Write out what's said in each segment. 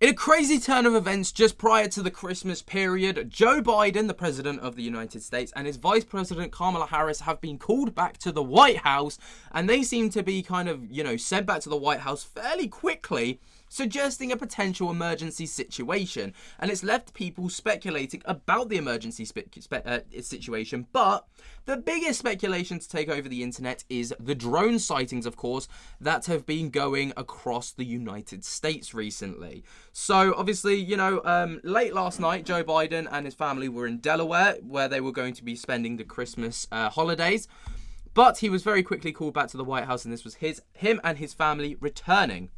In a crazy turn of events just prior to the Christmas period, Joe Biden, the President of the United States, and his Vice President Kamala Harris have been called back to the White House, and they seem to be kind of, sent back to the White House fairly quickly, suggesting a potential emergency situation. And it's left people speculating about the emergency situation, but the biggest speculation to take over the internet is the drone sightings, of course, that have been going across the United States recently. So, obviously, late last night, Joe Biden and his family were in Delaware, where they were going to be spending the Christmas holidays. But he was very quickly called back to the White House, and this was him and his family returning.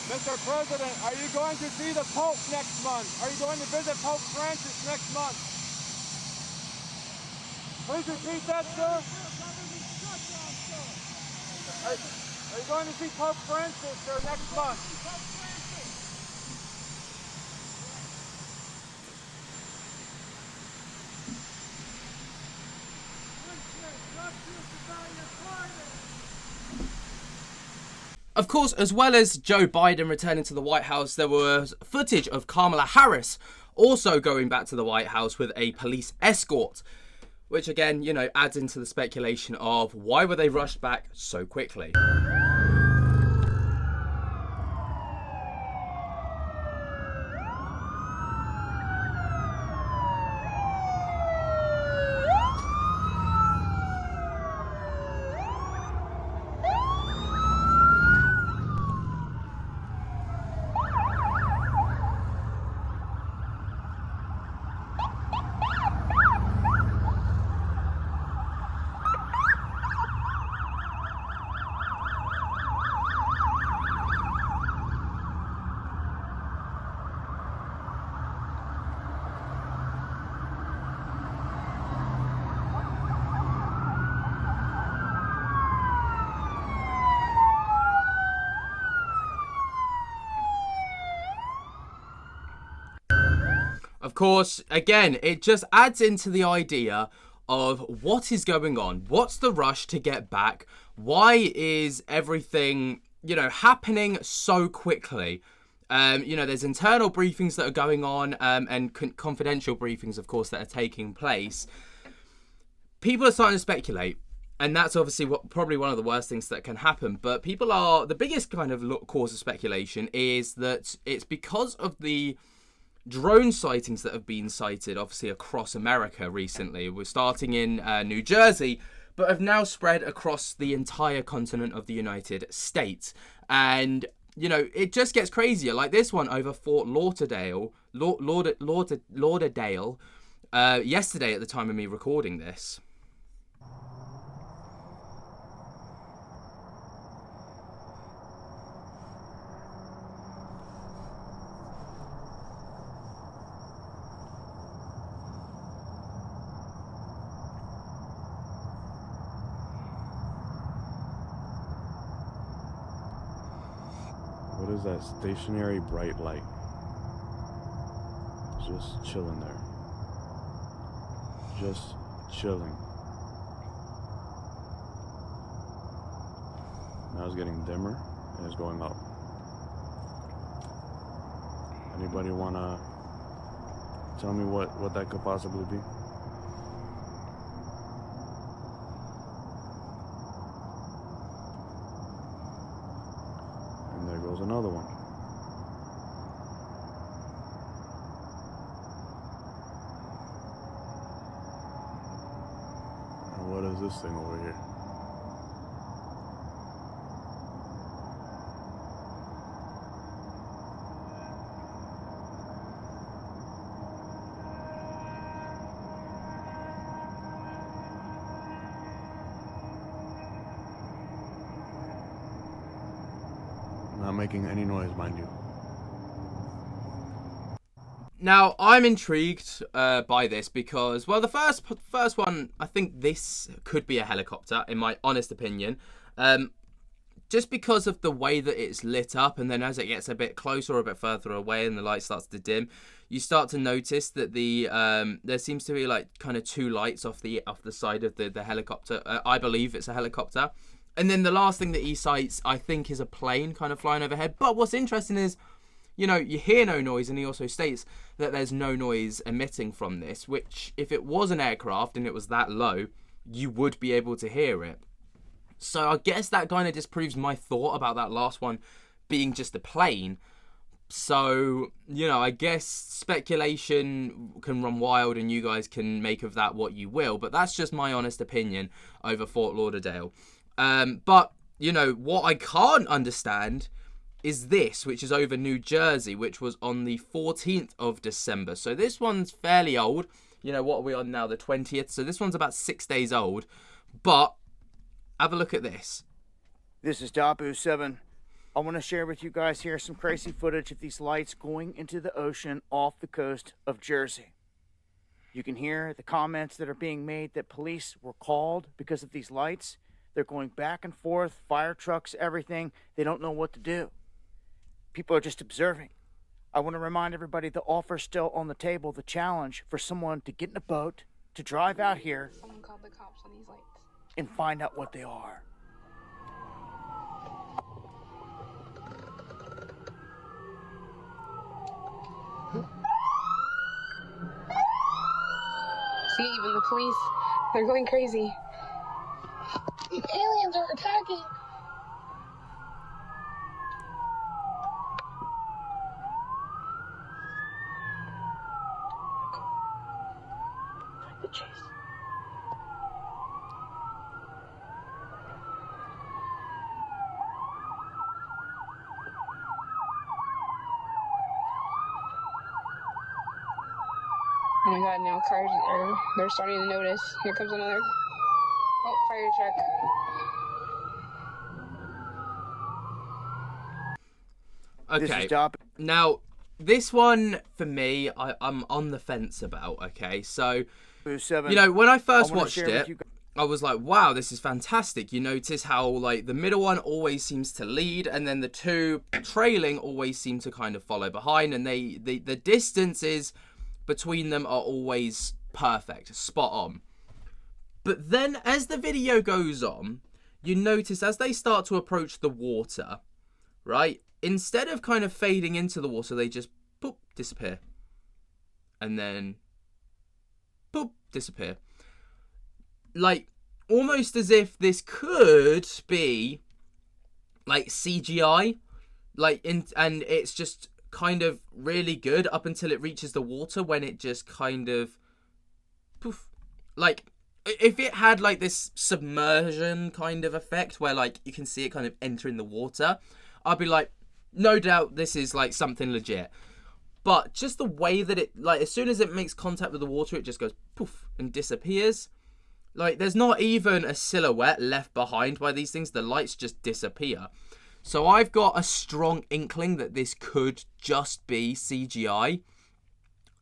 Mr. President, are you going to see the Pope next month? Are you going to visit Pope Francis next month? Please repeat that, sir. Are you going to see Pope Francis, sir, next month? Of course, as well as Joe Biden returning to the White House, there was footage of Kamala Harris also going back to the White House with a police escort, which again, adds into the speculation of why were they rushed back so quickly. Of course, again, it just adds into the idea of what is going on. What's the rush to get back? Why is everything, happening so quickly? There's internal briefings that are going on and confidential briefings, of course, that are taking place. People are starting to speculate. And that's obviously probably one of the worst things that can happen. But the biggest kind of cause of speculation is that it's because of the drone sightings that have been sighted, obviously, across America recently. We're starting in New Jersey, but have now spread across the entire continent of the United States. And, it just gets crazier. Like this one over Fort Lauderdale, Lauderdale, yesterday at the time of me recording this. What is that stationary bright light? Just chilling there. Just chilling. Now it's getting dimmer and it's going up. Anybody wanna tell me what that could possibly be? There goes another one. And what is this thing over here? Not making any noise, mind you. Now, I'm intrigued by this because, well, the first one, I think this could be a helicopter, in my honest opinion. just because of the way that it's lit up, and then as it gets a bit closer or a bit further away and the light starts to dim, you start to notice that the there seems to be like kind of two lights off the side of the helicopter. I believe it's a helicopter. And then the last thing that he sights, I think, is a plane kind of flying overhead. But what's interesting is, you know, you hear no noise, and he also states that there's no noise emitting from this, which if it was an aircraft and it was that low, you would be able to hear it. So I guess that kind of disproves my thought about that last one being just a plane. So, you know, I guess speculation can run wild and you guys can make of that what you will. But that's just my honest opinion over Fort Lauderdale. But, you know, what I can't understand is this, which is over New Jersey, which was on the 14th of December. So this one's fairly old. You know, what are we on now? The 20th. So this one's about 6 days old. But have a look at this. This is Dabu7. I want to share with you guys here some crazy footage of these lights going into the ocean off the coast of Jersey. You can hear the comments that are being made that police were called because of these lights. They're going back and forth, fire trucks, everything. They don't know what to do. People are just observing. I want to remind everybody the offer's still on the table, the challenge for someone to get in a boat, to drive out here, someone called the cops on these lights, and find out what they are. See, even the police, they're going crazy. These aliens are attacking. The chase. Oh my god, now cars they're starting to notice. Here comes another. Oh, fire truck. This Okay. is Dabu. Now, this one, for me, I'm on the fence about, okay? So, 7. you know, when I first I wanna watched share with it, you guys- I was like, wow, this is fantastic. You notice how, like, the middle one always seems to lead, and then the two trailing always seem to kind of follow behind, and the distances between them are always perfect, spot on. But then, as the video goes on, you notice as they start to approach the water, right? Instead of kind of fading into the water, they just, boop, disappear. And then, boop, disappear. Like, almost as if this could be, like, CGI. Like, and it's just kind of really good up until it reaches the water, when it just kind of, poof. Like, if it had, like, this submersion kind of effect, where, like, you can see it kind of entering the water, I'd be like, no doubt this is, like, something legit. But just the way that it, like, as soon as it makes contact with the water, it just goes poof and disappears. Like, there's not even a silhouette left behind by these things. The lights just disappear. So I've got a strong inkling that this could just be CGI.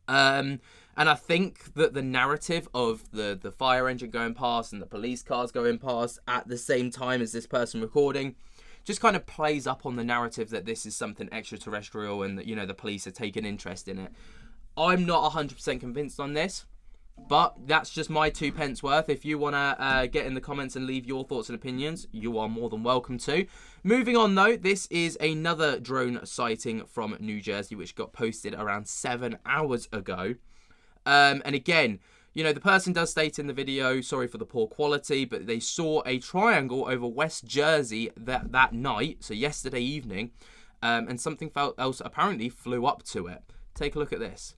And I think that the narrative of the fire engine going past and the police cars going past at the same time as this person recording just kind of plays up on the narrative that this is something extraterrestrial and that, you know, the police are taking interest in it. I'm not 100% convinced on this, but that's just my 2 pence worth. If you want to get in the comments and leave your thoughts and opinions, you are more than welcome to. Moving on, though, this is another drone sighting from New Jersey, which got posted around 7 hours ago. And again, you know, the person does state in the video, sorry for the poor quality, but they saw a triangle over West Jersey that night, so yesterday evening, and something else apparently flew up to it. Take a look at this.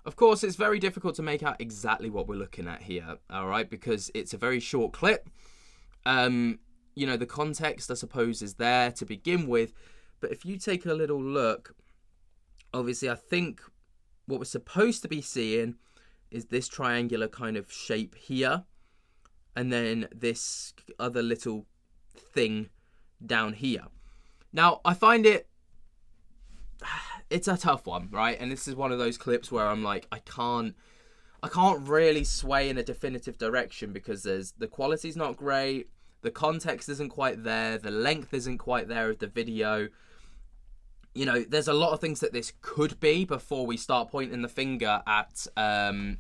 Of course, it's very difficult to make out exactly what we're looking at here, all right, because it's a very short clip. You know, the context, I suppose, is there to begin with, but if you take a little look, obviously, I think what we're supposed to be seeing is this triangular kind of shape here, and then this other little thing down here. Now, I find it's a tough one, right? And this is one of those clips where I'm like, I can't really sway in a definitive direction because the quality's not great, the context isn't quite there, the length isn't quite there of the video. You know, there's a lot of things that this could be before we start pointing the finger at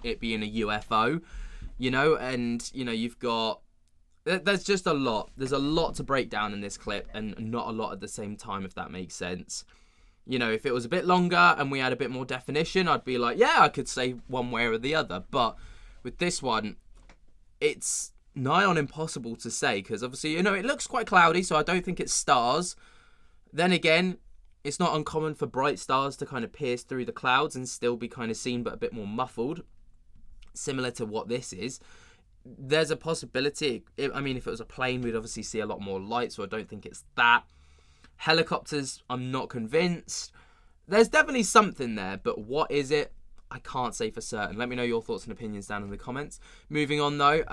it being a UFO, you know, and, you know, you've got, there's just a lot. There's a lot to break down in this clip and not a lot at the same time, if that makes sense. You know, if it was a bit longer and we had a bit more definition, I'd be like, yeah, I could say one way or the other. But with this one, it's nigh on impossible to say because obviously, you know, it looks quite cloudy, so I don't think it's stars. Then again, it's not uncommon for bright stars to kind of pierce through the clouds and still be kind of seen but a bit more muffled, similar to what this is. There's a possibility, I mean, if it was a plane, we'd obviously see a lot more light, so I don't think it's that. Helicopters, I'm not convinced. There's definitely something there, but what is it? I can't say for certain. Let me know your thoughts and opinions down in the comments. Moving on though,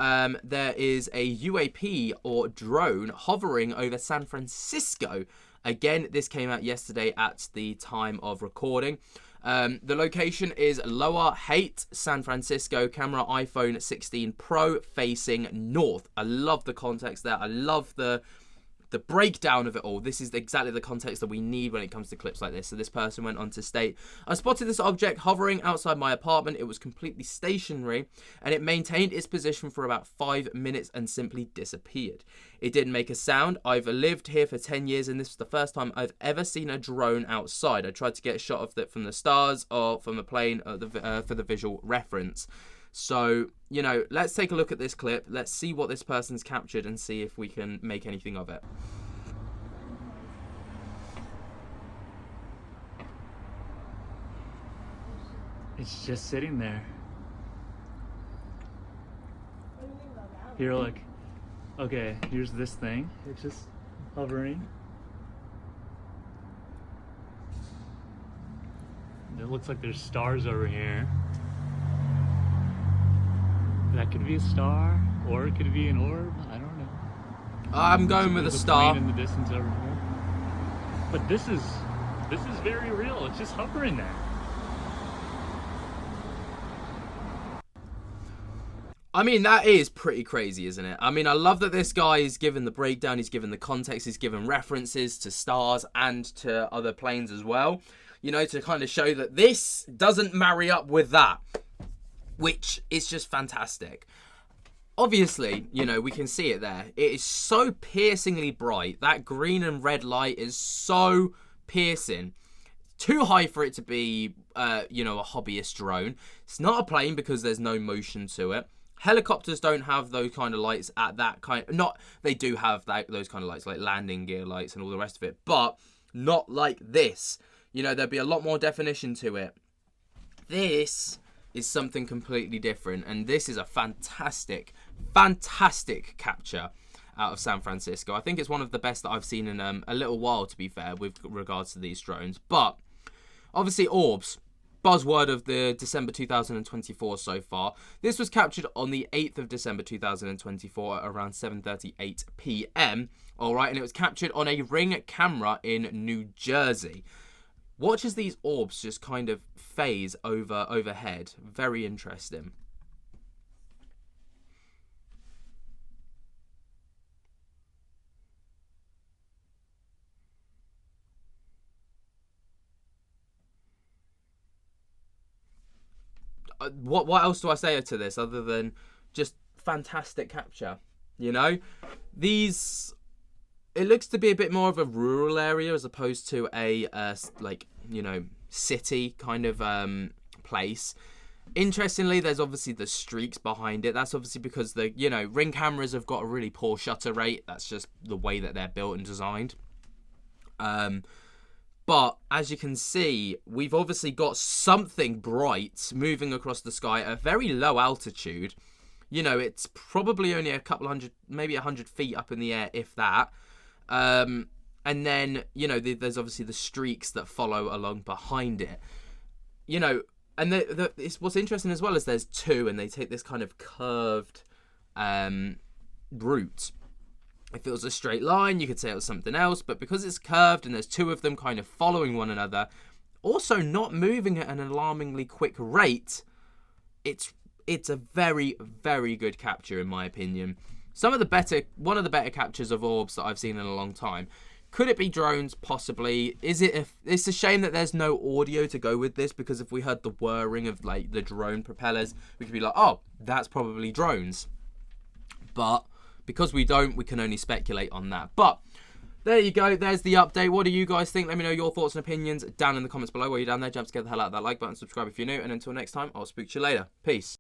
there is a UAP or drone hovering over San Francisco. Again, this came out yesterday at the time of recording. The location is Lower Haight, San Francisco. Camera iPhone 16 Pro facing north. I love the context there. I love the breakdown of it all. This is exactly the context that we need when it comes to clips like this. So this person went on to state, I spotted this object hovering outside my apartment. It was completely stationary and it maintained its position for about 5 minutes and simply disappeared. It didn't make a sound. I've lived here for 10 years and this is the first time I've ever seen a drone outside. I tried to get a shot of it from the stars or from the plane for the visual reference. So, you know, let's take a look at this clip. Let's see what this person's captured and see if we can make anything of it. It's just sitting there. Here, look. Okay, here's this thing. It's just hovering. It looks like there's stars over here. That could be a star, or it could be an orb. I don't know. I'm going with a star. In the distance over here. But this is very real. It's just hovering there. I mean, that is pretty crazy, isn't it? I mean, I love that this guy is given the breakdown, he's given the context, he's given references to stars and to other planes as well. You know, to kind of show that this doesn't marry up with that, which is just fantastic. Obviously, you know, we can see it there. It is so piercingly bright. That green and red light is so piercing. Too high for it to be, you know, a hobbyist drone. It's not a plane because there's no motion to it. Helicopters don't have those kind of lights at that kind. They do have those kind of lights, like landing gear lights and all the rest of it, but not like this. You know, there'd be a lot more definition to it. This is something completely different, and this is a fantastic capture out of San Francisco. I think it's one of the best that I've seen in a little while, to be fair, with regards to these drones. But obviously, orbs, buzzword of the December 2024 so far. This was captured on the 8th of December 2024 at around 7:38 p.m. All right, and it was captured on a Ring camera in New Jersey. Watch as these orbs just kind of phase overhead. Very interesting. What else do I say to this other than just fantastic capture? You know, it looks to be a bit more of a rural area as opposed to a like, you know, city kind of place. Interestingly, there's obviously the streaks behind it. That's obviously because the, you know, Ring cameras have got a really poor shutter rate. That's just the way that they're built and designed. But as you can see, we've obviously got something bright moving across the sky at a very low altitude. You know, it's probably only a couple hundred, maybe 100 feet up in the air, if that. And then, you know, there's obviously the streaks that follow along behind it. You know, and what's interesting as well is there's two, and they take this kind of curved route. If it was a straight line, you could say it was something else, but because it's curved and there's two of them kind of following one another, also not moving at an alarmingly quick rate, it's a very, very good capture in my opinion. One of the better captures of orbs that I've seen in a long time. Could it be drones? Possibly. It's a shame that there's no audio to go with this, because if we heard the whirring of like the drone propellers, we could be like, oh, that's probably drones. But because we don't, we can only speculate on that. But there you go. There's the update. What do you guys think? Let me know your thoughts and opinions down in the comments below. While you're down there, jump to get the hell out of that like button, subscribe if you're new, and until next time, I'll speak to you later. Peace.